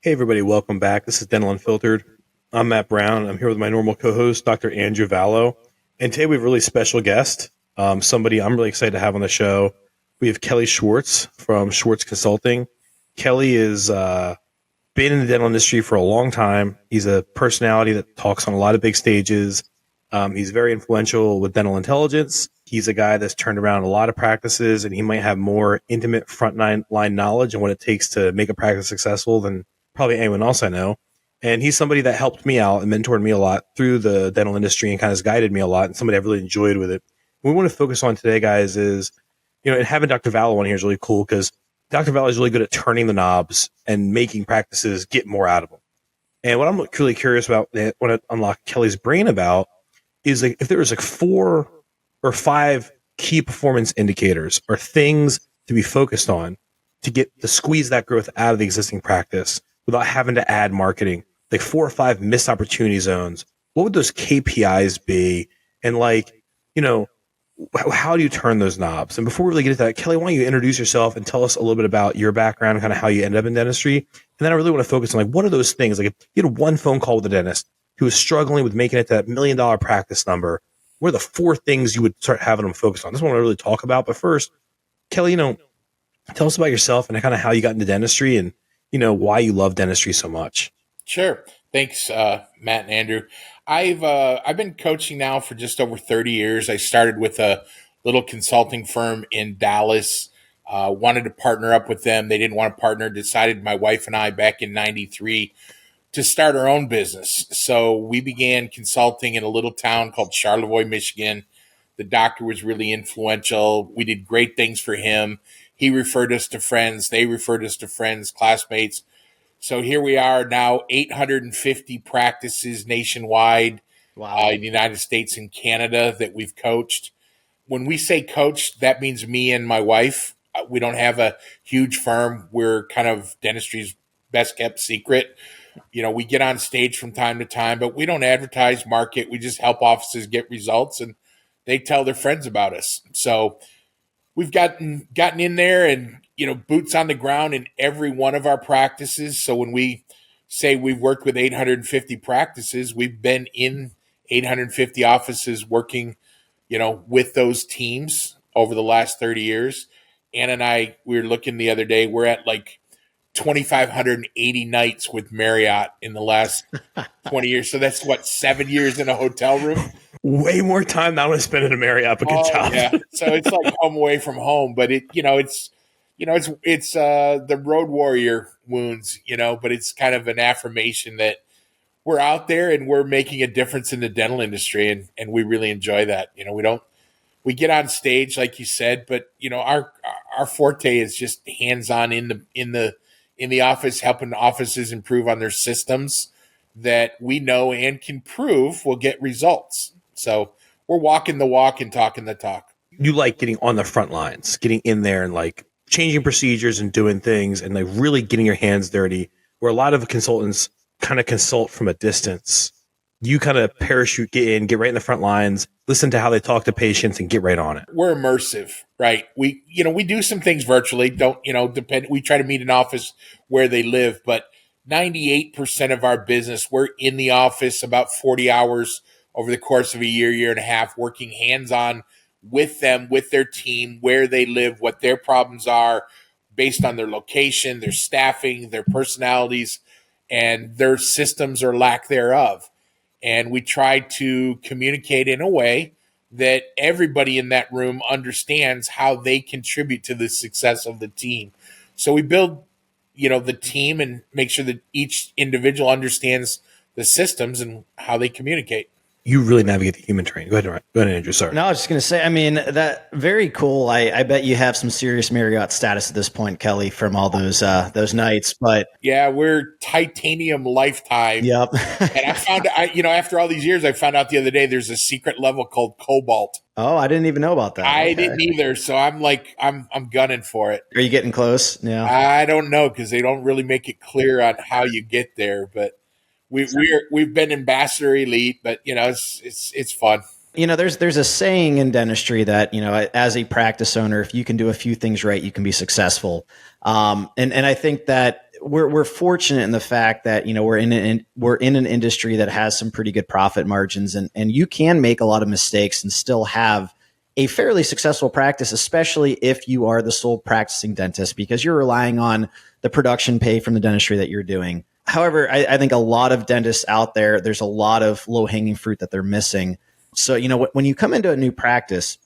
Hey, everybody, welcome back. This is Dental Unfiltered. I'm Matt Brown. I'm here with my normal co host, Dr. Andrew Vallo. And today we have a really special guest, somebody I'm really excited to have on the show. We have Kelly Schwartz from Schwartz Consulting. Kelly has been in the dental industry for a long time. He's a personality that talks on a lot of big stages. He's very influential with dental intelligence. He's a guy that's turned around a lot of practices, and he might have more intimate line knowledge and what it takes to make a practice successful than probably anyone else I know. And he's somebody that helped me out and mentored me a lot through the dental industry and kind of has guided me a lot, and somebody I've really enjoyed with it. What we want to focus on today, guys, is, and having Dr. Vallo on here is really cool because Dr. Vallo is really good at turning the knobs and making practices get more out of them. And what I'm really curious about, what I unlock Kelly's brain about, is like if there was like 4 or 5 key performance indicators or things to be focused on to squeeze that growth out of the existing practice without having to add marketing, like 4 or 5 missed opportunity zones, what would those KPIs be? And how do you turn those knobs? And before we really get into that, Kelly, why don't you introduce yourself and tell us a little bit about your background and kind of how you ended up in dentistry? And then I really want to focus on what are those things? Like if you had one phone call with a dentist who was struggling with making it to that $1 million practice number, what are the 4 things you would start having them focus on? This is what I want to really talk about. But first, Kelly, tell us about yourself and kind of how you got into dentistry and, why you love dentistry so much. Sure. Thanks, Matt and Andrew. I've been coaching now for just over 30 years. I started with a little consulting firm in Dallas. Wanted to partner up with them. They didn't want to partner. Decided my wife and I back in '93 to start our own business. So we began consulting in a little town called Charlevoix, Michigan. The doctor was really influential. We did great things for him. He referred us to friends. They referred us to friends, classmates. So here we are now, 850 practices nationwide. Wow. In the United States and Canada that we've coached. When we say coached, that means me and my wife. We don't have a huge firm. We're kind of dentistry's best kept secret. We get on stage from time to time, but we don't advertise, market. We just help offices get results, and they tell their friends about us. So we've gotten in there and, boots on the ground in every one of our practices. So when we say we've worked with 850 practices, we've been in 850 offices working, with those teams over the last 30 years. Anna and I, we were looking the other day, we're at like 2,580 nights with Marriott in the last 20 years. So that's 7 years in a hotel room. Way more time than I want to spend in a Marriott, but good job. Yeah. So it's like home away from home, but it's the road warrior wounds, but it's kind of an affirmation that we're out there and we're making a difference in the dental industry. And we really enjoy that. We get on stage, like you said, but our forte is just hands-on in the office, helping offices improve on their systems that we know and can prove will get results. So we're walking the walk and talking the talk. You like getting on the front lines, getting in there and changing procedures and doing things and really getting your hands dirty, where a lot of consultants kind of consult from a distance. You kind of parachute, get in, get right in the front lines, listen to how they talk to patients and get right on it. We're immersive, right? We do some things virtually. Depend. We try to meet an office where they live, but 98% of our business, we're in the office about 40 hours over the course of a year and a half, working hands-on with them, with their team, where they live, what their problems are based on their location, their staffing, their personalities, and their systems or lack thereof. And we try to communicate in a way that everybody in that room understands how they contribute to the success of the team. So we build, the team and make sure that each individual understands the systems and how they communicate. You really navigate the human train. Go ahead, Andrew. Sorry. No, I was just going to say, that very cool. I bet you have some serious Marriott status at this point, Kelly, from all those nights. But yeah, we're titanium lifetime. Yep. And I found, after all these years, I found out the other day there's a secret level called cobalt. Oh, I didn't even know about that. I didn't either. So I'm I'm gunning for it. Are you getting close? Yeah. I don't know because they don't really make it clear on how you get there, but. We've been ambassador elite, but it's fun. There's a saying in dentistry that as a practice owner, if you can do a few things right, you can be successful. And I think that we're fortunate in the fact that, we're in an industry that has some pretty good profit margins, and you can make a lot of mistakes and still have a fairly successful practice, especially if you are the sole practicing dentist, because you're relying on the production pay from the dentistry that you're doing. However, I think a lot of dentists out there, there's a lot of low hanging fruit that they're missing. So, when you come into a new practice,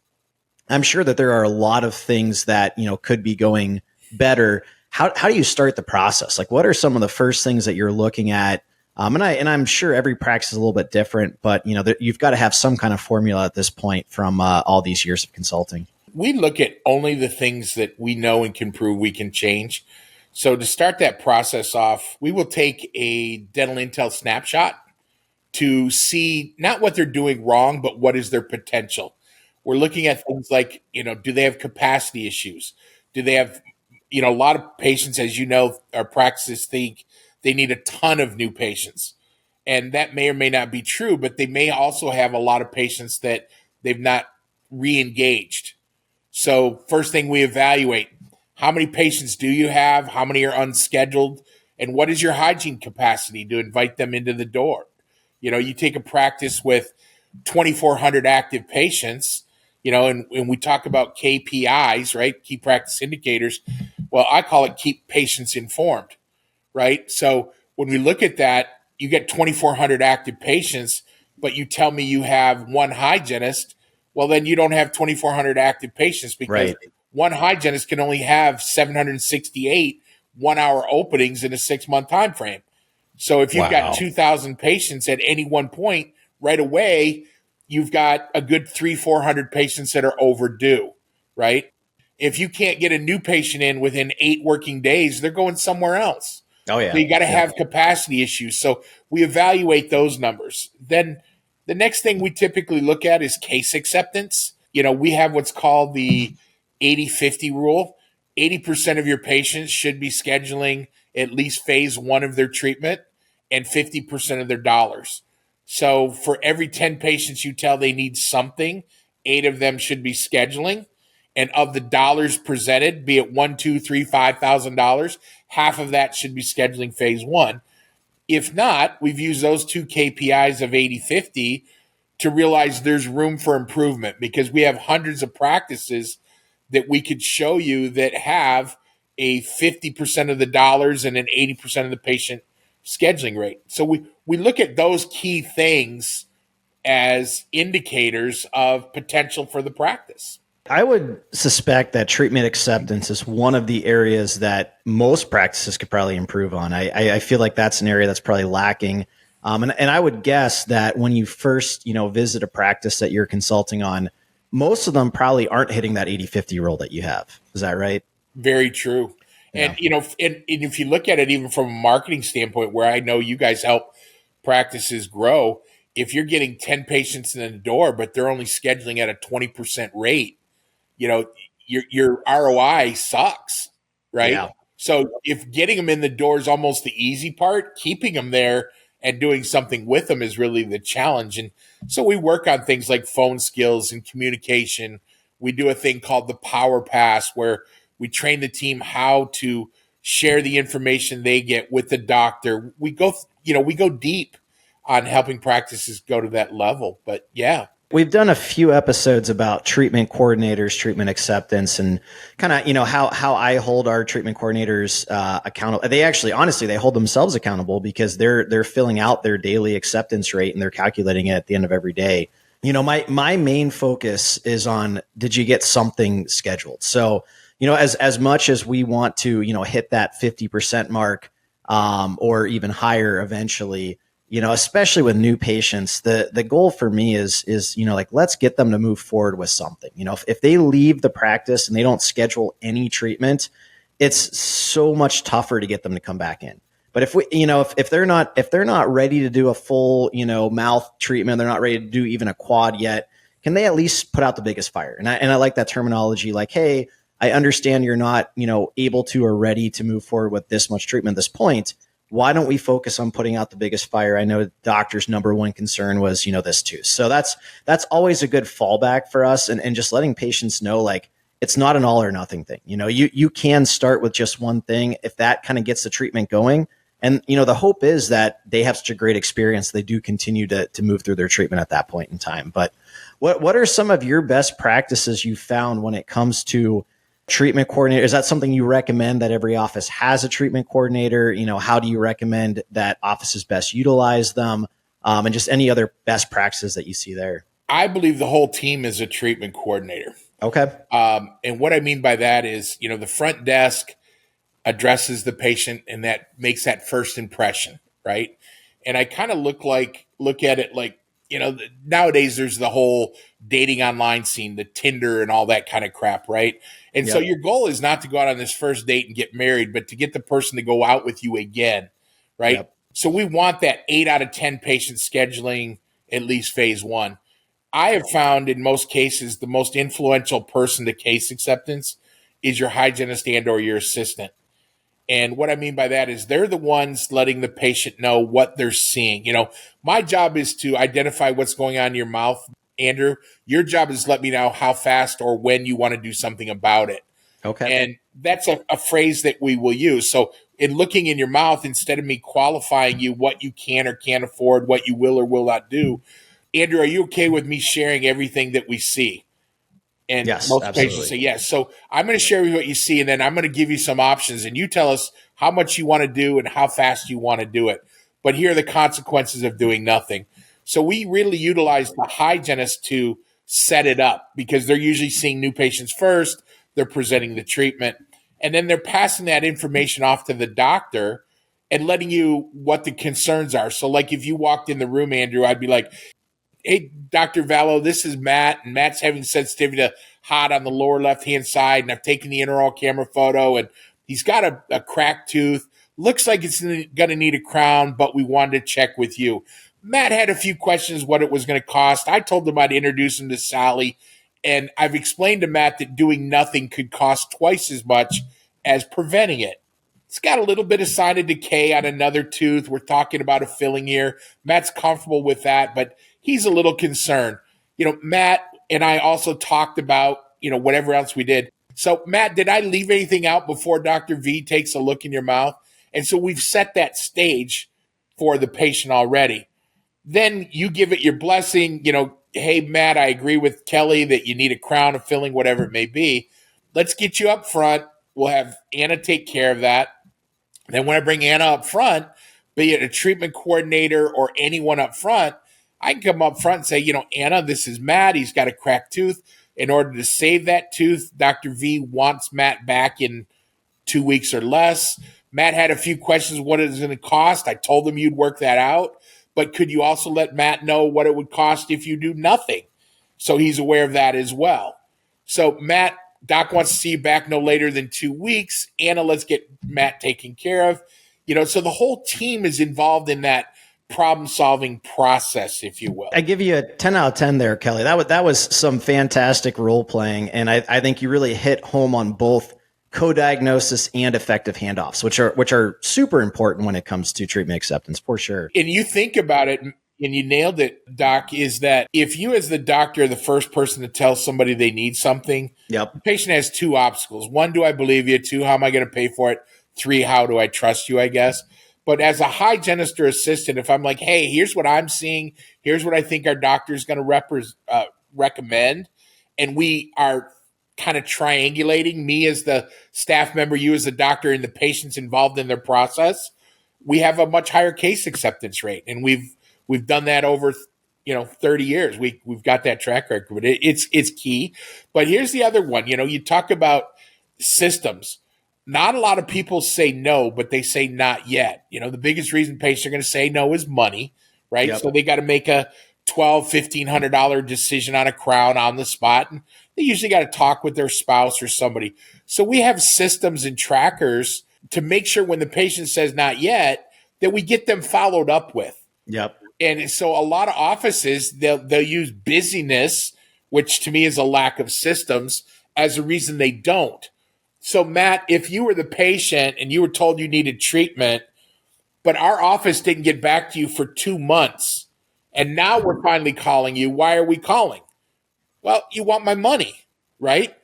I'm sure that there are a lot of things that, could be going better. How do you start the process? Like, what are some of the first things that you're looking at? And I'm sure every practice is a little bit different, but you've got to have some kind of formula at this point from all these years of consulting. We look at only the things that we know and can prove we can change. So to start that process off, we will take a dental intel snapshot to see not what they're doing wrong, but what is their potential. We're looking at things like, do they have capacity issues? Do they have, a lot of patients, as you know, our practices think they need a ton of new patients. And that may or may not be true, but they may also have a lot of patients that they've not re-engaged. So first thing we evaluate, how many patients do you have? How many are unscheduled? And what is your hygiene capacity to invite them into the door? You take a practice with 2,400 active patients, and we talk about KPIs, right? Key practice indicators. Well, I call it keep patients informed, right? So when we look at that, you get 2,400 active patients, but you tell me you have one hygienist. Well, then you don't have 2,400 active patients, because one hygienist can only have 768 1-hour openings in a 6-month time frame. So if you've got 2,000 patients at any one point, right away, you've got a good 300-400 patients that are overdue, right? If you can't get a new patient in within 8 working days, they're going somewhere else. Oh, yeah. So you got to have capacity issues. So we evaluate those numbers. Then the next thing we typically look at is case acceptance. We have what's called the 80-50 rule. 80% of your patients should be scheduling at least phase 1 of their treatment, and 50% of their dollars. So for every 10 patients you tell they need something, 8 of them should be scheduling. And of the dollars presented, be it $1, $2, $3, $5,000, half of that should be scheduling phase 1. If not, we've used those 2 KPIs of 80-50 to realize there's room for improvement, because we have hundreds of practices that we could show you that have a 50% of the dollars and an 80% of the patient scheduling rate. So we look at those key things as indicators of potential for the practice. I would suspect that treatment acceptance is one of the areas that most practices could probably improve on. I feel like that's an area that's probably lacking. And I would guess that when you first, visit a practice that you're consulting on, most of them probably aren't hitting that 80-50 rule that you have. Is that right? Very true. Yeah. And if you look at it even from a marketing standpoint, where I know you guys help practices grow, if you're getting 10 patients in the door, but they're only scheduling at a 20% rate, your ROI sucks, right? Yeah. So if getting them in the door is almost the easy part, keeping them there and doing something with them is really the challenge. And so we work on things like phone skills and communication. We do a thing called the Power Pass, where we train the team how to share the information they get with the doctor. We go deep on helping practices go to that level. But yeah. We've done a few episodes about treatment coordinators, treatment acceptance, and kind of, how I hold our treatment coordinators accountable. They actually, honestly, they hold themselves accountable, because they're filling out their daily acceptance rate and they're calculating it at the end of every day. My main focus is on, did you get something scheduled? So, as much as we want to, hit that 50% mark, or even higher eventually, especially with new patients, the goal for me is, let's get them to move forward with something. If they leave the practice and they don't schedule any treatment, it's so much tougher to get them to come back in. But if they're not ready to do a full, mouth treatment, they're not ready to do even a quad yet, can they at least put out the biggest fire? And I like that terminology, like, hey, I understand you're not, able to or ready to move forward with this much treatment at this point. Why don't we focus on putting out the biggest fire? I know the doctor's number one concern was, this too. So that's always a good fallback for us. And just letting patients know, like, it's not an all or nothing thing. You can start with just one thing if that kind of gets the treatment going. And, the hope is that they have such a great experience. They do continue to move through their treatment at that point in time. But what are some of your best practices you found when it comes to treatment coordinator? Is that something you recommend that every office has a treatment coordinator? How do you recommend that offices best utilize them? And just any other best practices that you see there? I believe the whole team is a treatment coordinator. Okay. And what I mean by that is, the front desk addresses the patient and that makes that first impression, right? And I kind of look at it like, nowadays there's the whole dating online scene, the Tinder and all that kind of crap, right? And so your goal is not to go out on this first date and get married, but to get the person to go out with you again, right? Yep. So we want that 8 out of 10 patient scheduling, at least phase one. I have found in most cases, the most influential person to case acceptance is your hygienist and or your assistant. And what I mean by that is they're the ones letting the patient know what they're seeing. My job is to identify what's going on in your mouth, Andrew. Your job is to let me know how fast or when you want to do something about it. Okay. And that's a phrase that we will use. So in looking in your mouth, instead of me qualifying you what you can or can't afford, what you will or will not do, Andrew, are you okay with me sharing everything that we see? And yes, most absolutely. patients say yes. So I'm going to share with you what you see, and then I'm going to give you some options, and you tell us how much you want to do and how fast you want to do it. But here are the consequences of doing nothing. So we really utilize the hygienist to set it up because they're usually seeing new patients first. They're presenting the treatment, and then they're passing that information off to the doctor and letting you what the concerns are. So like if you walked in the room, Andrew, I'd be like, hey, Dr. Vallo, this is Matt, and Matt's having sensitivity to hot on the lower left-hand side, and I've taken the intraoral camera photo, and he's got a cracked tooth. Looks like it's going to need a crown, but we wanted to check with you. Matt had a few questions what it was going to cost. I told him I'd introduce him to Sally, and I've explained to Matt that doing nothing could cost twice as much as preventing it. It's got a little bit of sinus decay on another tooth. We're talking about a filling here. Matt's comfortable with that, but he's a little concerned. Matt and I also talked about, whatever else we did. So, Matt, did I leave anything out before Dr. V takes a look in your mouth? And so we've set that stage for the patient already. Then you give it your blessing, hey, Matt, I agree with Kelly that you need a crown, a filling, whatever it may be. Let's get you up front. We'll have Anna take care of that. Then when I bring Anna up front, be it a treatment coordinator or anyone up front, I can come up front and say, Anna, this is Matt. He's got a cracked tooth. In order to save that tooth, Dr. V wants Matt back in 2 weeks or less. Matt had a few questions, what is it going to cost? I told him you'd work that out. But could you also let Matt know what it would cost if you do nothing? So he's aware of that as well. So Matt, Doc wants to see you back no later than 2 weeks. Anna, let's get Matt taken care of. So the whole team is involved in that problem-solving process, if you will. I give you a 10 out of 10 there, Kelly. That was some fantastic role playing, and I think you really hit home on both co-diagnosis and effective handoffs, which are super important when it comes to treatment acceptance, for sure. And you think about it, and you nailed it, Doc, is that if you as the doctor are the first person to tell somebody they need something, yep, the patient has two obstacles. One, do I believe you? Two, how am I going to pay for it? Three, how do I trust you, I guess? But as a hygienist or assistant, if I'm like, hey, here's what I'm seeing, here's what I think our doctor is going to recommend, and we are kind of triangulating, me as the staff member, you as the doctor, and the patients involved in their process, we have a much higher case acceptance rate. And we've done that over 30 years. We've got that track record. But it's key. But here's the other one. You talk about systems. Not a lot of people say no, but they say not yet. The biggest reason patients are going to say no is money, right? Yep. So they got to make a $1,200-$1,500 decision on a crown on the spot. And they usually got to talk with their spouse or somebody. So we have systems and trackers to make sure when the patient says not yet, that we get them followed up with. Yep. And so a lot of offices, they'll use busyness, which to me is a lack of systems, as a reason they don't. So, Matt, if you were the patient and you were told you needed treatment, but our office didn't get back to you for 2 months, and now we're finally calling you, why are we calling? Well, you want my money, right?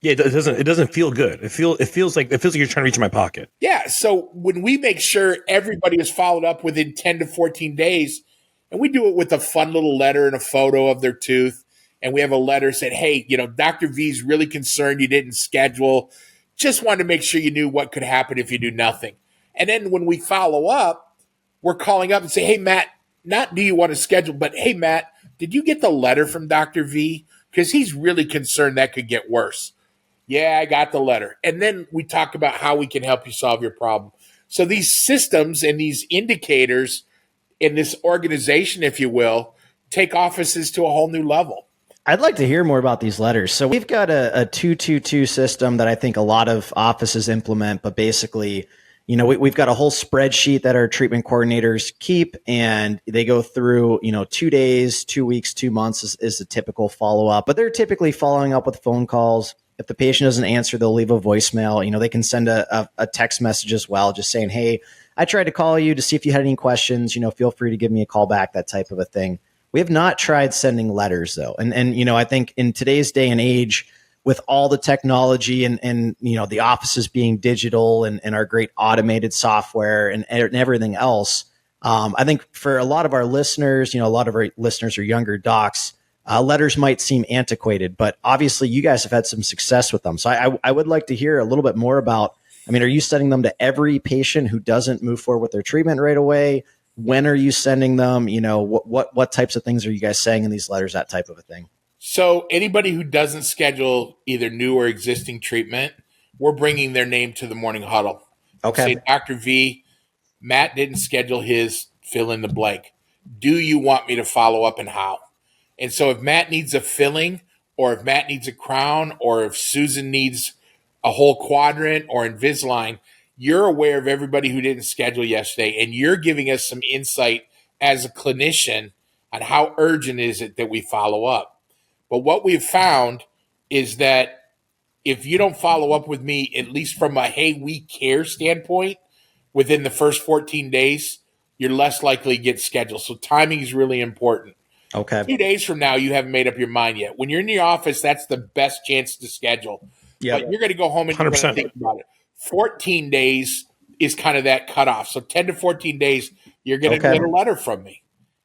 Yeah, it doesn't feel good. It feels like you're trying to reach in my pocket. Yeah. So when we make sure everybody is followed up within 10 to 14 days, and we do it with a fun little letter and a photo of their tooth, and we have a letter said, hey, Dr. V's really concerned you didn't schedule. Just wanted to make sure you knew what could happen if you do nothing. And then when we follow up, we're calling up and say, hey, Matt, not do you want to schedule, but hey, Matt, did you get the letter from Dr. V? Because he's really concerned that could get worse. Yeah, I got the letter. And then we talk about how we can help you solve your problem. So these systems and these indicators in this organization, if you will, take offices to a whole new level. I'd like to hear more about these letters. So we've got a 222 system that I think a lot of offices implement, but basically, we've got a whole spreadsheet that our treatment coordinators keep, and they go through, 2 days, 2 weeks, 2 months is the typical follow-up, but they're typically following up with phone calls. If the patient doesn't answer, they'll leave a voicemail. They can send a text message as well, just saying, hey, I tried to call you to see if you had any questions, feel free to give me a call back, that type of a thing. We have not tried sending letters though. And I think in today's day and age, with all the technology and the offices being digital and our great automated software and everything else, I think for a lot of our listeners, a lot of our listeners are younger docs, letters might seem antiquated, but obviously you guys have had some success with them. So I would like to hear a little bit more about, are you sending them to every patient who doesn't move forward with their treatment right away? When are you sending them? What types of things are you guys saying in these letters, that type of a thing? So anybody who doesn't schedule either new or existing treatment, we're bringing their name to the morning huddle. Okay. Say, Dr. V, Matt didn't schedule his fill in the blank. Do you want me to follow up and how? And so if Matt needs a filling, or if Matt needs a crown, or if Susan needs a whole quadrant or Invisalign, you're aware of everybody who didn't schedule yesterday, and you're giving us some insight as a clinician on how urgent is it that we follow up. But what we've found is that if you don't follow up with me, at least from a, hey, we care standpoint, within the first 14 days, you're less likely to get scheduled. So timing is really important. Okay. 2 days from now, you haven't made up your mind yet. When you're in your office, that's the best chance to schedule. Yep. But you're going to go home and you're going to think about it. 14 days is kind of that cutoff. So 10 to 14 days, you're going to get a letter from me.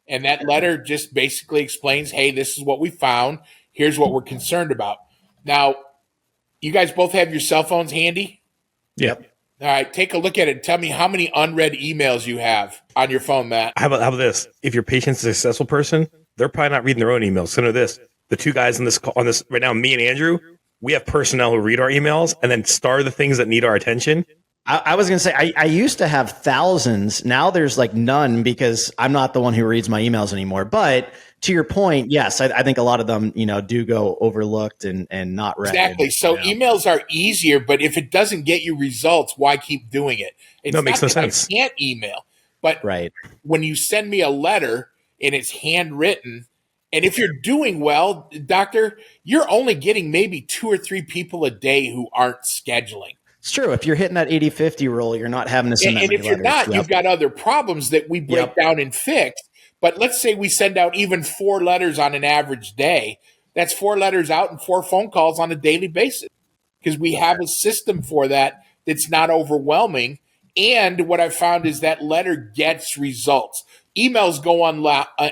And that letter just basically explains, hey, this is what we found. Here's what we're concerned about. Now, you guys both have your cell phones handy? Yep. All right, take a look at it and tell me how many unread emails you have on your phone, Matt. How about this? If your patient's a successful person, they're probably not reading their own emails. So know this, the two guys on this right now, me and Andrew, we have personnel who read our emails and then star the things that need our attention. I was going to say, I used to have thousands. Now there's like none because I'm not the one who reads my emails anymore. But to your point, yes, I think a lot of them, do go overlooked and not read. Exactly. So emails are easier, but if it doesn't get you results, why keep doing it? It makes no sense. I can't email. But when you send me a letter and it's handwritten, and if you're doing well, doctor, you're only getting maybe 2 or 3 people a day who aren't scheduling. It's true. If you're hitting that 80-50 rule, you're not having to send that many And if you're letters. not, you've got other problems that we break down and fix. But let's say we send out even 4 letters on an average day. That's 4 letters out and 4 phone calls on a daily basis because we have a system for that that's not overwhelming. And what I found is that letter gets results. Emails go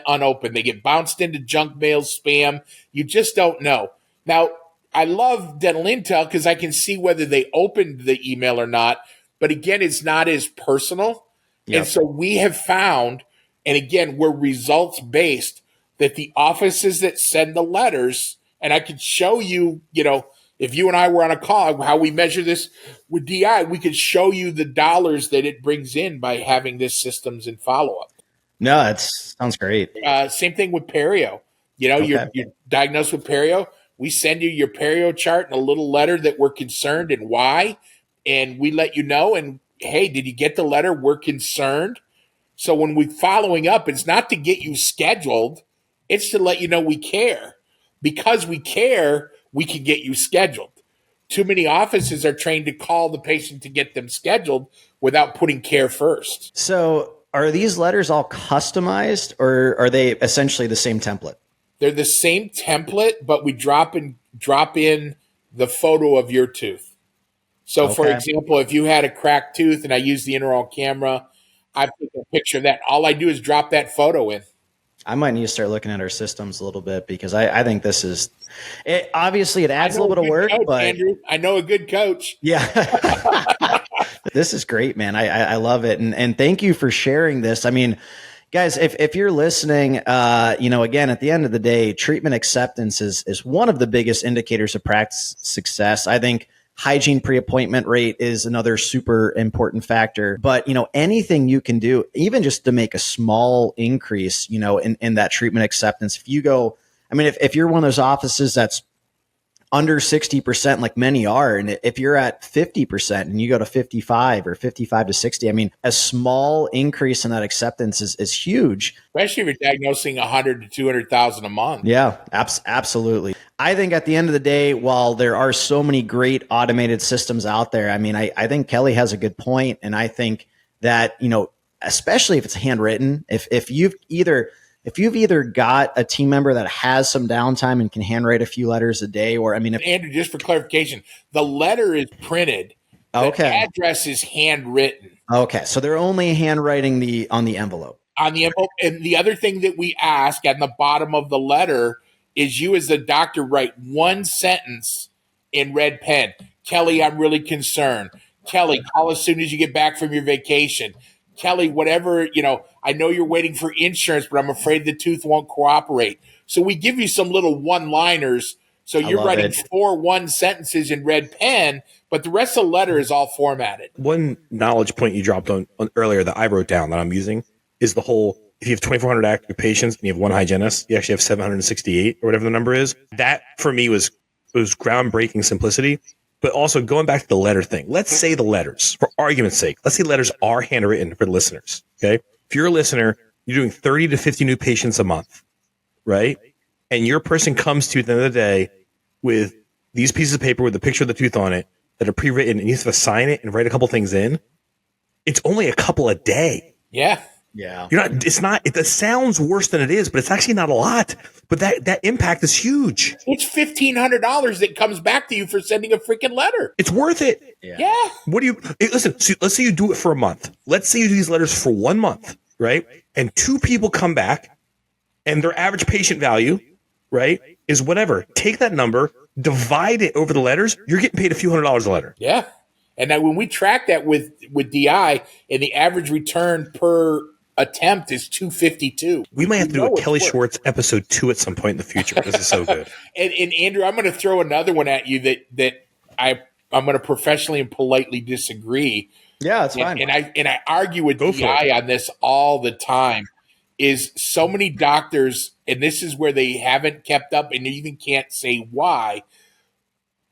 unopened. They get bounced into junk mail, spam. You just don't know. Now, I love Dental Intel because I can see whether they opened the email or not. But again, it's not as personal. Yep. And so we have found, and again, we're results based, that the offices that send the letters, and I could show you, if you and I were on a call, how we measure this with DI, we could show you the dollars that it brings in by having this systems and follow-up. No, that sounds great. Same thing with perio. You're diagnosed with perio. We send you your perio chart and a little letter that we're concerned and why, and we let you know. And hey, did you get the letter? We're concerned. So when we're following up, it's not to get you scheduled. It's to let you know we care. Because we care, we can get you scheduled. Too many offices are trained to call the patient to get them scheduled without putting care first. So are these letters all customized or are they essentially the same template? They're the same template, but we drop in the photo of your tooth. So, for example, if you had a cracked tooth and I use the intraoral camera, I take a picture of that. All I do is drop that photo in. I might need to start looking at our systems a little bit because I think this is it. Obviously, it adds a little bit of work, coach, but Andrew, I know a good coach. Yeah, this is great, man. I love it, and thank you for sharing this. I mean, guys, if you're listening, again, at the end of the day, treatment acceptance is one of the biggest indicators of practice success. I think hygiene pre-appointment rate is another super important factor, but anything you can do, even just to make a small increase, in that treatment acceptance. If you go, I mean, if you're one of those offices that's under 60%, like many are, and if you're at 50% and you go to 55 or 55 to 60, I mean, a small increase in that acceptance is huge. Especially if you're diagnosing 100 to 200,000 a month. Yeah, absolutely. I think at the end of the day, while there are so many great automated systems out there, I mean, I think Kelly has a good point, and I think that, especially if it's handwritten, if you've either got a team member that has some downtime and can handwrite a few letters a day, or Andrew, just for clarification, the letter is printed. The address is handwritten. Okay, so they're only handwriting on the envelope. On the envelope, and the other thing that we ask at the bottom of the letter is you, as the doctor, write one sentence in red pen. Kelly, I'm really concerned. Kelly, call as soon as you get back from your vacation. Kelly, whatever, I know you're waiting for insurance, but I'm afraid the tooth won't cooperate. So we give you some little one-liners. So you're writing 4 one sentences in red pen, but the rest of the letter is all formatted. One knowledge point you dropped on earlier that I wrote down that I'm using is the whole, if you have 2,400 active patients and you have one hygienist, you actually have 768 or whatever the number is. That for me was groundbreaking simplicity. But also going back to the letter thing, let's say the letters, for argument's sake, let's say letters are handwritten for the listeners. Okay. If you're a listener, you're doing 30 to 50 new patients a month, right? And your person comes to you at the end of the day with these pieces of paper with a picture of the tooth on it that are pre-written, and you have to sign it and write a couple things in. It's only a couple a day. Yeah. Yeah. It sounds worse than it is, but it's actually not a lot. But that impact is huge. It's $1,500 that comes back to you for sending a freaking letter. It's worth it. Yeah. Listen, let's say you do it for a month. Let's say you do these letters for 1 month, right? And 2 people come back and their average patient value, right, is whatever. Take that number, divide it over the letters. You're getting paid a few $100s a letter. Yeah. And now when we track that with DI, and the average return per attempt is 252. We might have to do a Kelly Schwartz episode 2 at some point in the future. This is so good. and Andrew, I'm going to throw another one at you that I'm going to professionally and politely disagree. Yeah, it's fine. And I argue with DI on this all the time. Is so many doctors, and this is where they haven't kept up, and you even can't say why,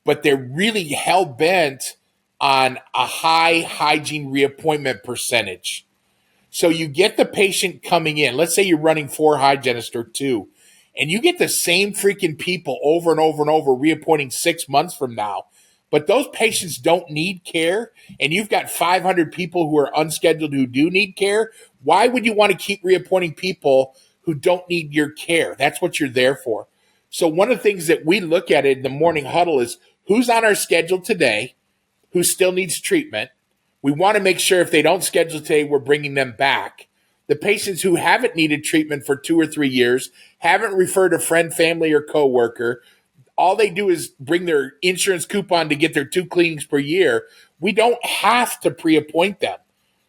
but they're really hell bent on a high hygiene reappointment percentage. So you get the patient coming in. Let's say you're running 4 hygienists or 2, and you get the same freaking people over and over and over reappointing 6 months from now. But those patients don't need care, and you've got 500 people who are unscheduled who do need care. Why would you want to keep reappointing people who don't need your care? That's what you're there for. So one of the things that we look at in the morning huddle is who's on our schedule today, who still needs treatment. We want to make sure if they don't schedule today, we're bringing them back. The patients who haven't needed treatment for 2 or 3 years, haven't referred a friend, family, or coworker, all they do is bring their insurance coupon to get their 2 cleanings per year. We don't have to pre-appoint them.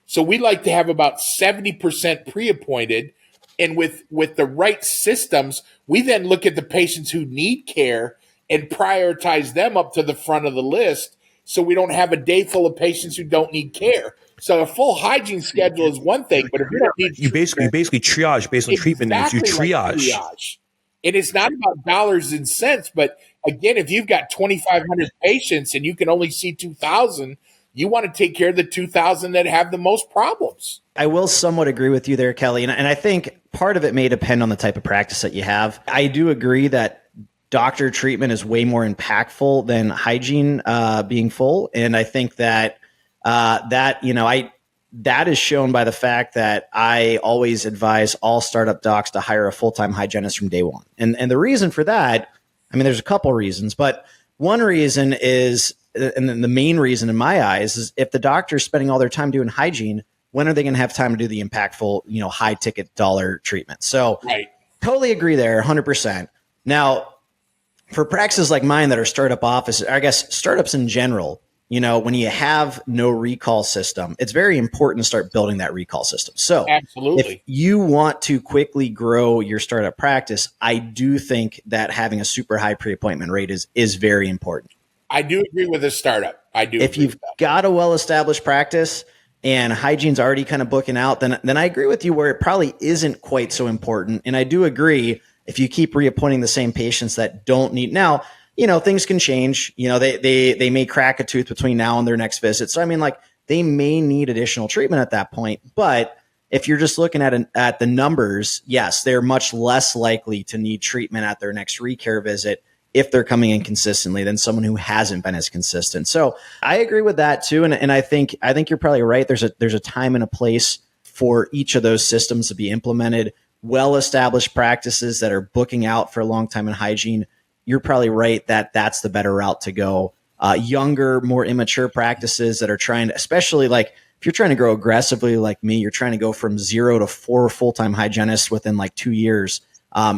So we like to have about 70% pre-appointed. And with the right systems, we then look at the patients who need care and prioritize them up to the front of the list so we don't have a day full of patients who don't need care. So a full hygiene schedule is one thing, but if you don't need you basically triage based on treatment needs. You triage. And it's not about dollars and cents, but again, if you've got 2,500 patients and you can only see 2,000, you want to take care of the 2,000 that have the most problems. I will somewhat agree with you there, Kelly. And I think part of it may depend on the type of practice that you have. I do agree that doctor treatment is way more impactful than hygiene being full. And I think that that is shown by the fact that I always advise all startup docs to hire a full-time hygienist from day one. And the reason for that, I mean, there's a couple reasons, but one reason is, and then the main reason in my eyes, is if the doctor's spending all their time doing hygiene, when are they going to have time to do the impactful, high ticket dollar treatment? So Right. totally agree there, 100%. Now, for practices like mine that are startup offices, I guess startups in general, when you have no recall system, it's very important to start building that recall system. So Absolutely. if you want to quickly grow your startup practice, I do think that having a super high pre-appointment rate is very important. I do agree with a startup. I do. If you've got a well-established practice and hygiene's already kind of booking out, then I agree with you where it probably isn't quite so important. And I do agree if you keep reappointing the same patients that don't need now, things can change. They may crack a tooth between now and their next visit. So I mean, like they may need additional treatment at that point. But if you're just looking at the numbers, yes, they're much less likely to need treatment at their next recare visit if they're coming in consistently than someone who hasn't been as consistent. So I agree with that too. And I think you're probably right. There's a time and a place for each of those systems to be implemented. Well-established practices that are booking out for a long time in hygiene, you're probably right that that's the better route to go. Younger, more immature practices that are trying to, especially like if you're trying to grow aggressively like me, you're trying to go from 0 to 4 full-time hygienists within like 2 years.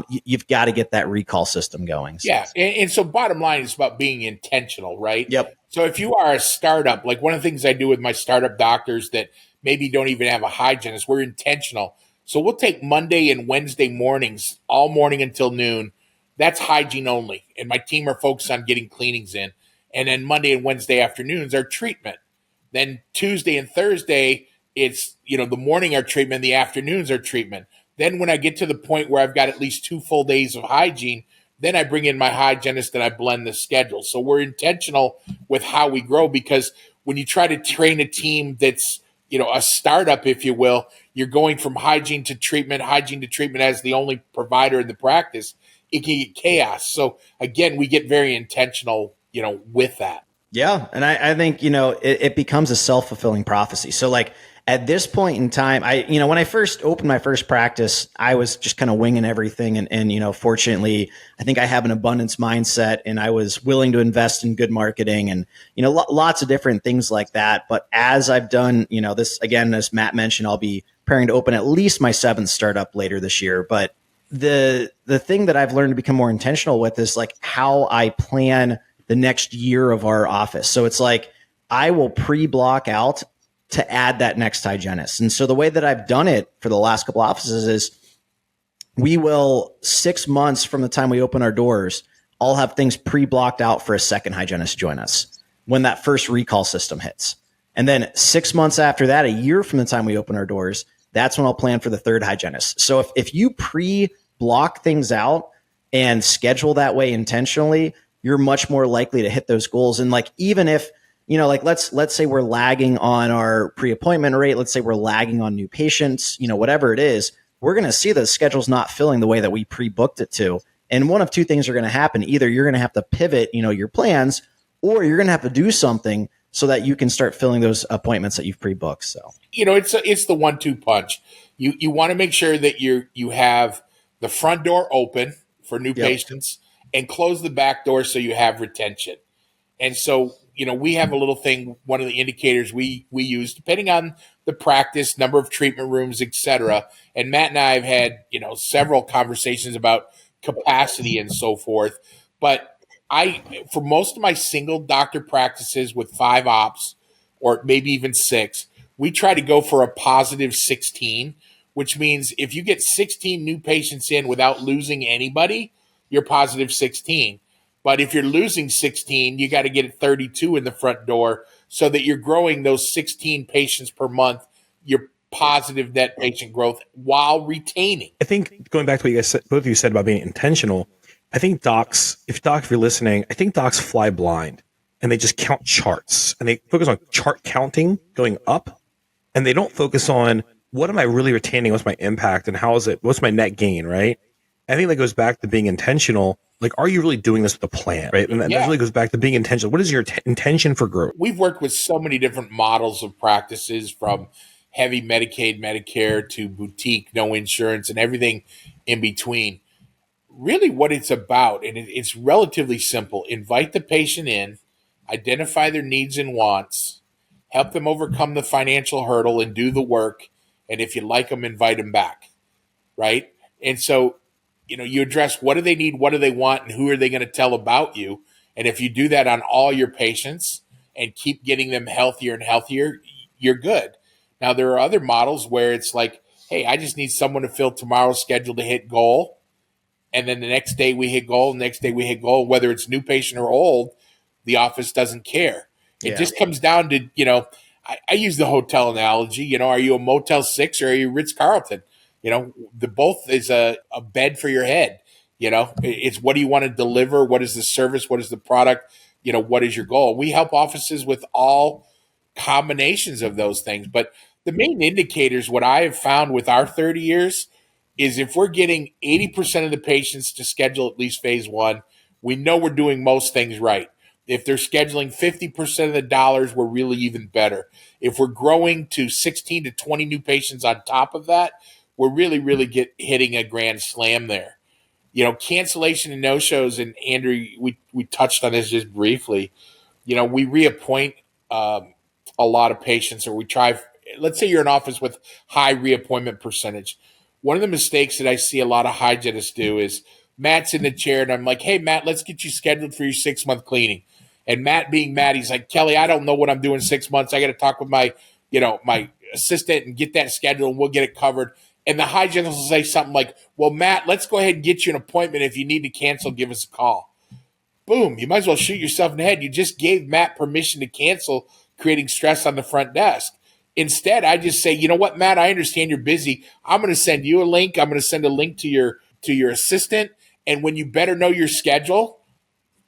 You've got to get that recall system going. So. Yeah. And so bottom line is about being intentional, right? Yep. So if you are a startup, like one of the things I do with my startup doctors that maybe don't even have a hygienist, we're intentional. So we'll take Monday and Wednesday mornings, all morning until noon. That's hygiene only. And my team are focused on getting cleanings in. And then Monday and Wednesday afternoons are treatment. Then Tuesday and Thursday, it's, the morning are treatment, the afternoons are treatment. Then when I get to the point where I've got at least 2 full days of hygiene, then I bring in my hygienist and I blend the schedule. So we're intentional with how we grow, because when you try to train a team that's, a startup, if you will, you're going from hygiene to treatment as the only provider in the practice, it can get chaos. So again, we get very intentional, with that. Yeah. And I think, it becomes a self-fulfilling prophecy. So like at this point in time, when I first opened my first practice, I was just kind of winging everything. And fortunately, I think I have an abundance mindset and I was willing to invest in good marketing and, lots of different things like that. But as I've done, this again, as Matt mentioned, I'll be preparing to open at least my 7th startup later this year. But the thing that I've learned to become more intentional with is like how I plan the next year of our office. So it's like I will pre-block out to add that next hygienist. And so the way that I've done it for the last couple offices is we will 6 months from the time we open our doors, I'll have things pre-blocked out for a second hygienist join us when that first recall system hits. And then 6 months after that, a year from the time we open our doors, that's when I'll plan for the third hygienist. So if you pre-block things out and schedule that way intentionally, you're much more likely to hit those goals. And like, even if, like let's say we're lagging on our pre-appointment rate, let's say we're lagging on new patients, whatever it is, we're going to see that the schedule's not filling the way that we pre-booked it to. And one of two things are going to happen. Either you're going to have to pivot, your plans, or you're going to have to do something so that you can start filling those appointments that you've pre-booked. So, it's the 1-2 punch. You want to make sure that you have the front door open for new patients and close the back door so you have retention. And so, we have a little thing, one of the indicators we use, depending on the practice, number of treatment rooms, et cetera. And Matt and I have had, several conversations about capacity and so forth. But for most of my single doctor practices with 5 ops, or maybe even 6, we try to go for a positive 16, which means if you get 16 new patients in without losing anybody, you're positive 16. But if you're losing 16, you got to get 32 in the front door so that you're growing those 16 patients per month. You're positive net patient growth while retaining. I think going back to what you guys said, both of you said about being intentional, I think docs, if you're listening, I think docs fly blind and they just count charts and they focus on chart counting going up, and they don't focus on what am I really retaining? What's my impact and what's my net gain, right? I think that goes back to being intentional. Like, are you really doing this with a plan, right? And that really goes back to being intentional. What is your intention for growth? We've worked with so many different models of practices, from heavy Medicaid, Medicare to boutique, no insurance, and everything in between. really what it's about, and it's relatively simple. Invite the patient in, identify their needs and wants, help them overcome the financial hurdle and do the work. And if you like them, invite them back. Right. And so, you address what do they need, what do they want, and who are they going to tell about you. And if you do that on all your patients and keep getting them healthier and healthier, you're good. Now, there are other models where it's like, hey, I just need someone to fill tomorrow's schedule to hit goal. And then the next day we hit goal, next day we hit goal, whether it's new patient or old, the office doesn't care. It just comes down to, I use the hotel analogy, are you a Motel 6 or are you Ritz-Carlton? The both is a bed for your head. It's what do you want to deliver? What is the service? What is the product? What is your goal? We help offices with all combinations of those things. But the main indicators, what I have found with our 30 years, is if we're getting 80% of the patients to schedule at least phase one, we know we're doing most things right. If they're scheduling 50% of the dollars, we're really even better. If we're growing to 16 to 20 new patients on top of that, we're really, really hitting a grand slam there. Cancellation and no-shows, and Andrew, we touched on this just briefly. We reappoint a lot of patients, or we try. Let's say you're in office with high reappointment percentage. One of the mistakes that I see a lot of hygienists do is Matt's in the chair, and I'm like, hey, Matt, let's get you scheduled for your 6-month cleaning. And Matt being Matt, he's like, Kelly, I don't know what I'm doing 6 months. I got to talk with my assistant and get that scheduled, and we'll get it covered. And the hygienist will say something like, well, Matt, let's go ahead and get you an appointment. If you need to cancel, give us a call. Boom. You might as well shoot yourself in the head. You just gave Matt permission to cancel, creating stress on the front desk. Instead, I just say, you know what, Matt, I understand you're busy. I'm going to send you a link. I'm going to send a link to your assistant. And when you better know your schedule,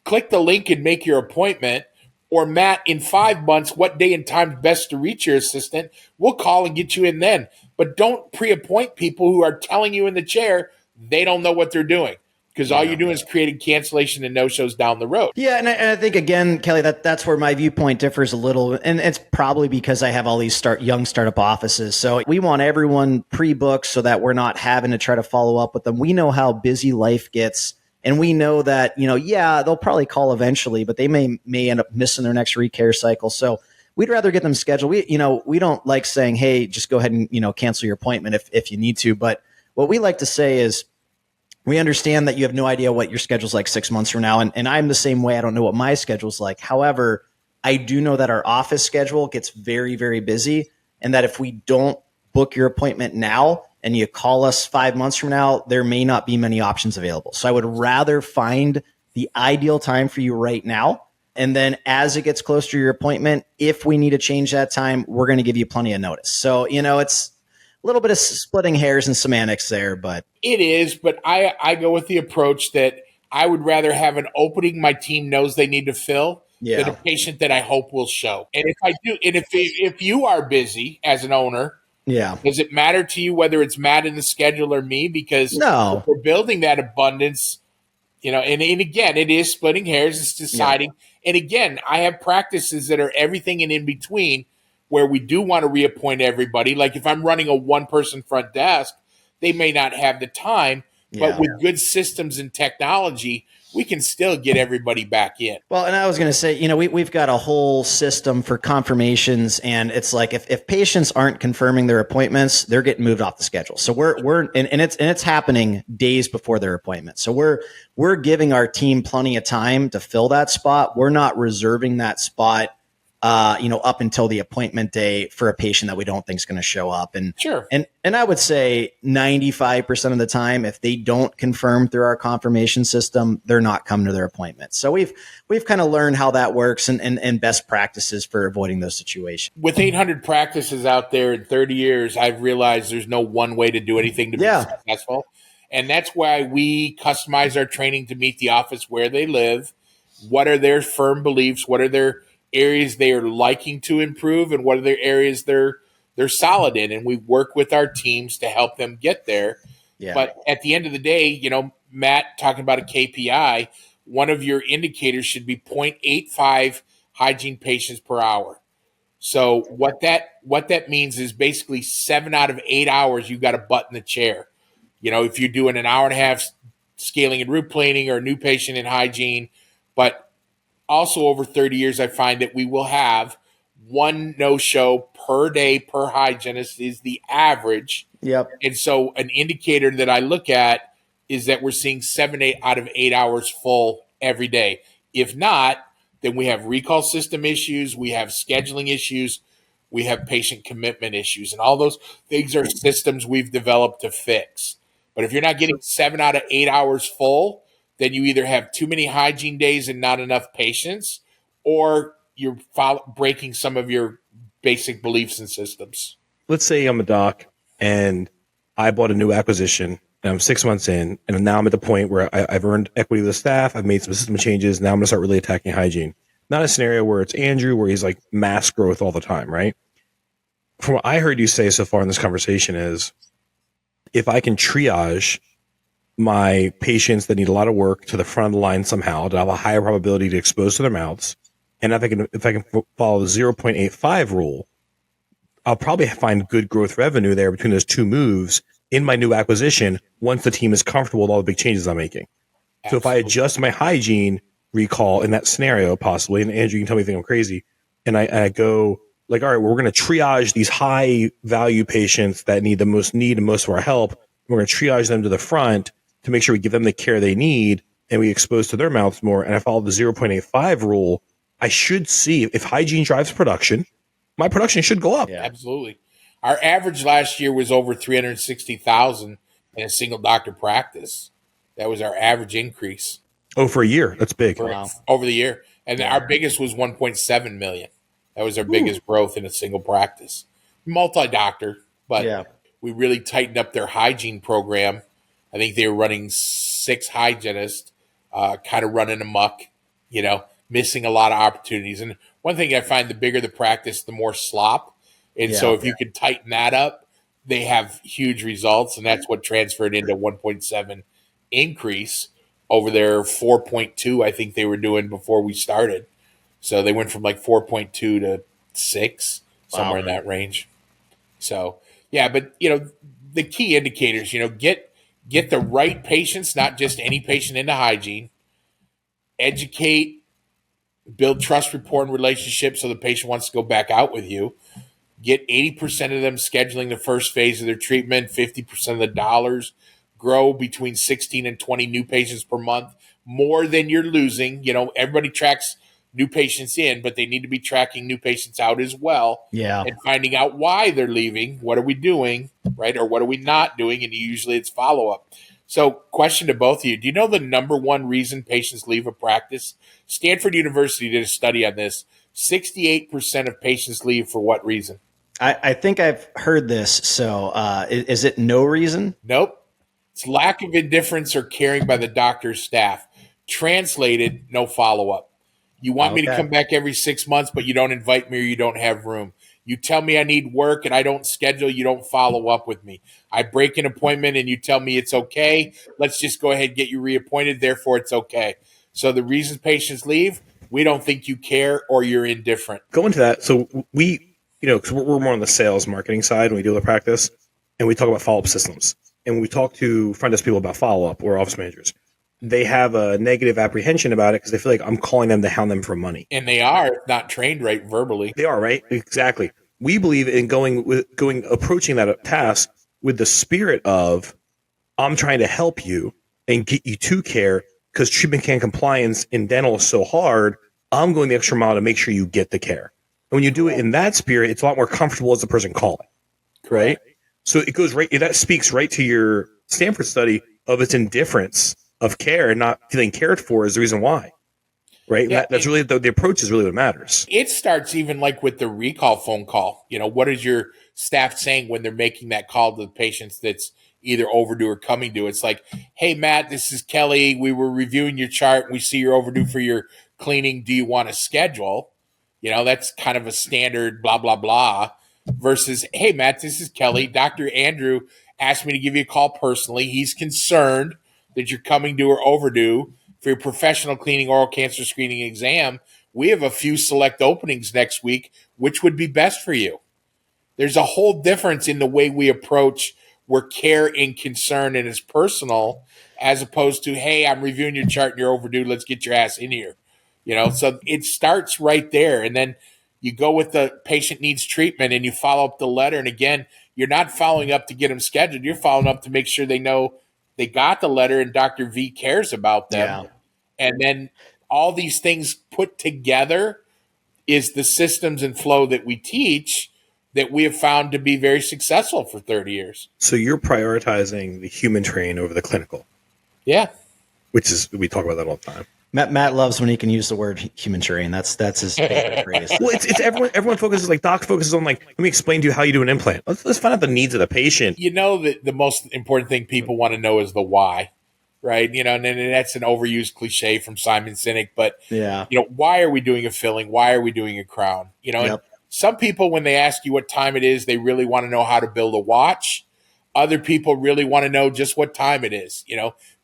click the link and make your appointment. Or Matt, in 5 months, what day and time is best to reach your assistant? We'll call and get you in then. But don't pre-appoint people who are telling you in the chair they don't know what they're doing. Because all you're doing is creating cancellation and no-shows down the road. Yeah, and I think, again, Kelly, that's where my viewpoint differs a little. And it's probably because I have all these young startup offices. So we want everyone pre-booked so that we're not having to try to follow up with them. We know how busy life gets. And we know that, they'll probably call eventually, but they may end up missing their next recare cycle. So we'd rather get them scheduled. We don't like saying, hey, just go ahead and, cancel your appointment if you need to. But what we like to say is, we understand that you have no idea what your schedule's like 6 months from now. And I'm the same way. I don't know what my schedule's like. However, I do know that our office schedule gets very, very busy. And that if we don't book your appointment now and you call us 5 months from now, there may not be many options available. So I would rather find the ideal time for you right now. And then as it gets closer to your appointment, if we need to change that time, we're going to give you plenty of notice. So, it's a little bit of splitting hairs and semantics there, but it is. But I go with the approach that I would rather have an opening my team knows they need to fill than a patient that I hope will show. And if I do, and if you are busy as an owner, does it matter to you whether it's Matt in the schedule or me? Because if we're building that abundance, and again, it is splitting hairs. It's deciding. And again, I have practices that are everything and in between, where we do want to reappoint everybody. Like if I'm running a one-person front desk, they may not have the time, but with good systems and technology, we can still get everybody back in. Well, and I was going to say, we've got a whole system for confirmations, and it's like if patients aren't confirming their appointments, they're getting moved off the schedule. So it's happening days before their appointment. So we're giving our team plenty of time to fill that spot. We're not reserving that spot up until the appointment day for a patient that we don't think is going to show up. And and I would say 95% of the time, if they don't confirm through our confirmation system, they're not coming to their appointment. So we've kind of learned how that works and best practices for avoiding those situations. With 800 practices out there in 30 years, I've realized there's no one way to do anything to be successful. And that's why we customize our training to meet the office where they live. What are their firm beliefs? What are their areas they are liking to improve, and what are the areas they're solid in, and we work with our teams to help them get there. But at the end of the day, Matt talking about a KPI, one of your indicators should be 0.85 hygiene patients per hour. So what that means is basically 7 out of 8 hours you got a butt in the chair. If you're doing an hour and a half scaling and root planing or new patient in hygiene. But also over 30 years, I find that we will have one no-show per day per hygienist is the average. Yep. And so an indicator that I look at is that we're seeing 7 out of 8 hours full every day. If not, then we have recall system issues, we have scheduling issues, we have patient commitment issues, and all those things are systems we've developed to fix. But if you're not getting 7 out of 8 hours full, then you either have too many hygiene days and not enough patients, or you're breaking some of your basic beliefs and systems. Let's say I'm a doc and I bought a new acquisition and I'm 6 months in, and now I'm at the point where I've earned equity with the staff. I've made some system changes. Now I'm going to start really attacking hygiene. Not a scenario where it's Andrew, where he's like mass growth all the time, right? From what I heard you say so far in this conversation is, if I can triage my patients that need a lot of work to the front of the line somehow, to have a higher probability to expose to their mouths, and if I can follow the 0.85 rule, I'll probably find good growth revenue there between those two moves in my new acquisition once the team is comfortable with all the big changes I'm making. Absolutely. So if I adjust my hygiene recall in that scenario, possibly, and Andrew, you can tell me if you think I'm crazy, and I go like, all right, well, we're going to triage these high value patients that need and most of our help. We're going to triage them to the front to make sure we give them the care they need and we expose to their mouths more. And I follow the 0.85 rule. I should see if hygiene drives production, my production should go up. Yeah, absolutely. Our average last year was over 360,000 in a single doctor practice. That was our average increase. Oh, for a year. That's big. Over the year. And our biggest was 1.7 million. That was our biggest growth in a single practice. Multi-doctor, but we really tightened up their hygiene program. I think they were running 6 hygienists, kind of running amok, missing a lot of opportunities. And one thing I find, the bigger the practice, the more slop. And so if you could tighten that up, they have huge results. And that's what transferred into 1.7 increase over their 4.2, I think they were doing before we started. So they went from like 4.2 to 6, somewhere in that range. So, but, the key indicators, get the right patients, not just any patient, into hygiene, educate, build trust, rapport, and relationships so the patient wants to go back out with you. Get 80% of them scheduling the first phase of their treatment, 50% of the dollars, grow between 16 and 20 new patients per month, more than you're losing. Everybody tracks new patients in, but they need to be tracking new patients out as well. Yeah. And finding out why they're leaving. What are we doing, right? Or what are we not doing? And usually it's follow-up. So question to both of you. Do you know the number one reason patients leave a practice? Stanford University did a study on this. 68% of patients leave for what reason? I think I've heard this. So is it no reason? Nope. It's lack of indifference or caring by the doctor's staff. Translated, no follow-up. You want me to come back every 6 months, but you don't invite me or you don't have room. You tell me I need work and I don't schedule, you don't follow up with me. I break an appointment and you tell me it's okay. Let's just go ahead and get you reappointed. Therefore, it's okay. So the reasons patients leave, we don't think you care or you're indifferent. Go into that. So we, because we're more on the sales marketing side when we deal with practice, and we talk about follow-up systems. And when we talk to front desk people about follow-up or office managers, they have a negative apprehension about it because they feel like I'm calling them to hound them for money. And they are not trained right verbally. They are, right? Exactly. We believe in approaching that task with the spirit of, I'm trying to help you and get you to care, because treatment plan compliance in dental is so hard. I'm going the extra mile to make sure you get the care. And when you do it in that spirit, it's a lot more comfortable as the person calling, right? So it goes right. That speaks right to your Stanford study of its indifference of care and not feeling cared for is the reason why, right? Yeah, that's really the approach is really what matters. It starts even like with the recall phone call. What is your staff saying when they're making that call to the patients that's either overdue or coming due? It's like, hey, Matt, this is Kelly. We were reviewing your chart. We see you're overdue for your cleaning. Do you want to schedule? That's kind of a standard blah, blah, blah versus, hey, Matt, this is Kelly. Dr. Andrew asked me to give you a call personally. He's concerned that you're coming due or overdue for your professional cleaning, oral cancer screening exam. We have a few select openings next week. Which would be best for you? There's a whole difference in the way we approach where care and concern and is personal, as opposed to, hey, I'm reviewing your chart and you're overdue, let's get your ass in here. So it starts right there. And then you go with the patient needs treatment and you follow up the letter. And again, you're not following up to get them scheduled. You're following up to make sure they know they got the letter and Dr. V cares about them. Yeah. And then all these things put together is the systems and flow that we teach that we have found to be very successful for 30 years. So you're prioritizing the human train over the clinical. Yeah. Which is, we talk about that all the time. Matt loves when he can use the word human terrain. That's his favorite phrase. Well, it's everyone focuses, like doc focuses on, like, let me explain to you how you do an implant. Let's find out the needs of the patient. That the most important thing people want to know is the why, right? And that's an overused cliche from Simon Sinek, but yeah, why are we doing a filling? Why are we doing a crown? And some people, when they ask you what time it is, they really want to know how to build a watch. Other people really want to know just what time it is.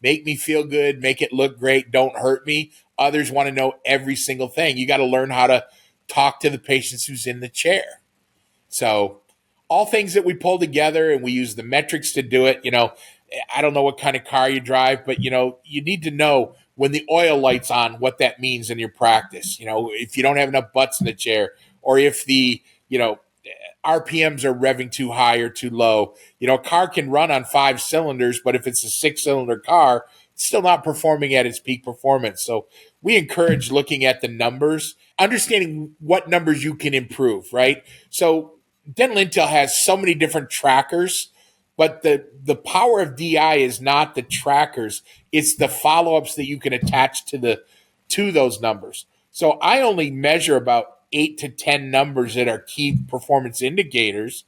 Make me feel good, make it look great, don't hurt me. Others want to know every single thing. You got to learn how to talk to the patients who's in the chair. So all things that we pull together, and we use the metrics to do it. I don't know what kind of car you drive, but you need to know when the oil light's on, what that means in your practice. If you don't have enough butts in the chair, or if the RPMs are revving too high or too low. A car can run on 5 cylinders, but if it's a 6-cylinder car, it's still not performing at its peak performance. So we encourage looking at the numbers, understanding what numbers you can improve, right? So Dental Intel has so many different trackers, but the power of DI is not the trackers. It's the follow-ups that you can attach to those numbers. So I only measure about 8 to 10 numbers that are key performance indicators.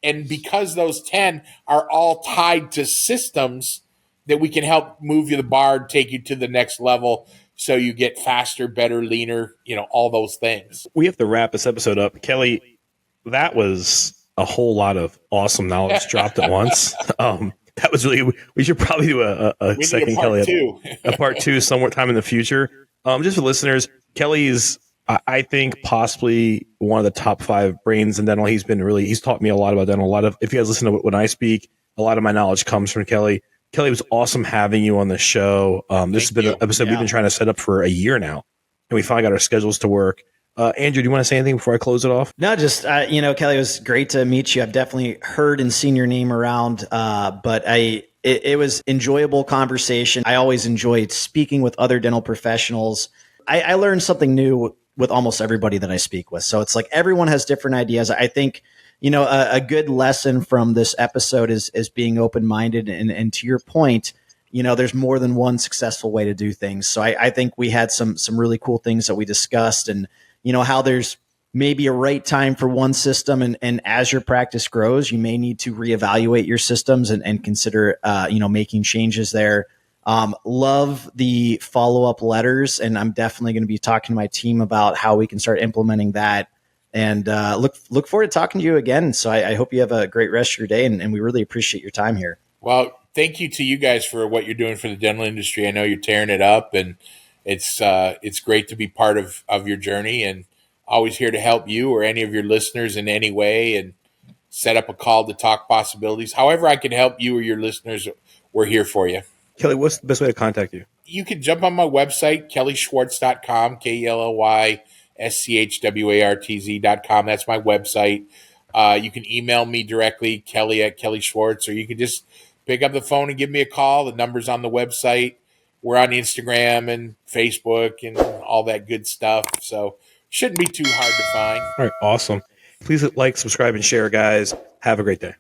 And because those 10 are all tied to systems that we can help move you the bar, take you to the next level, so you get faster, better, leaner, all those things. We have to wrap this episode up. Kelly, that was a whole lot of awesome knowledge dropped at once. That was really, we should probably do a second Kelly, a part 2 somewhere time in the future. Just for listeners, Kelly's, I think, possibly one of the top 5 brains in dental. He's taught me a lot about dental. If you guys listen to when I speak, a lot of my knowledge comes from Kelly. Kelly, it was awesome having you on the show. This has been an episode we've been trying to set up for a year now, and we finally got our schedules to work. Andrew, do you want to say anything before I close it off? No, just, Kelly, it was great to meet you. I've definitely heard and seen your name around, but it was enjoyable conversation. I always enjoyed speaking with other dental professionals. I learned something new with almost everybody that I speak with. So it's like everyone has different ideas. I think, a good lesson from this episode is being open-minded. And to your point, there's more than one successful way to do things. So I think we had some really cool things that we discussed, and, how there's maybe a right time for one system. And as your practice grows, you may need to reevaluate your systems and consider, making changes there. Love the follow-up letters, and I'm definitely going to be talking to my team about how we can start implementing that, and look forward to talking to you again. So I hope you have a great rest of your day, and we really appreciate your time here. Well, thank you to you guys for what you're doing for the dental industry. I know you're tearing it up, and it's great to be part of your journey, and always here to help you or any of your listeners in any way, and set up a call to talk possibilities. However I can help you or your listeners, we're here for you. Kelly, what's the best way to contact you? You can jump on my website, kellyschwartz.com, KELLYSCHWARTZ.com. That's my website. You can email me directly, Kelly@KellySchwartz, or you can just pick up the phone and give me a call. The number's on the website. We're on Instagram and Facebook and all that good stuff. So shouldn't be too hard to find. All right, awesome. Please like, subscribe, and share, guys. Have a great day.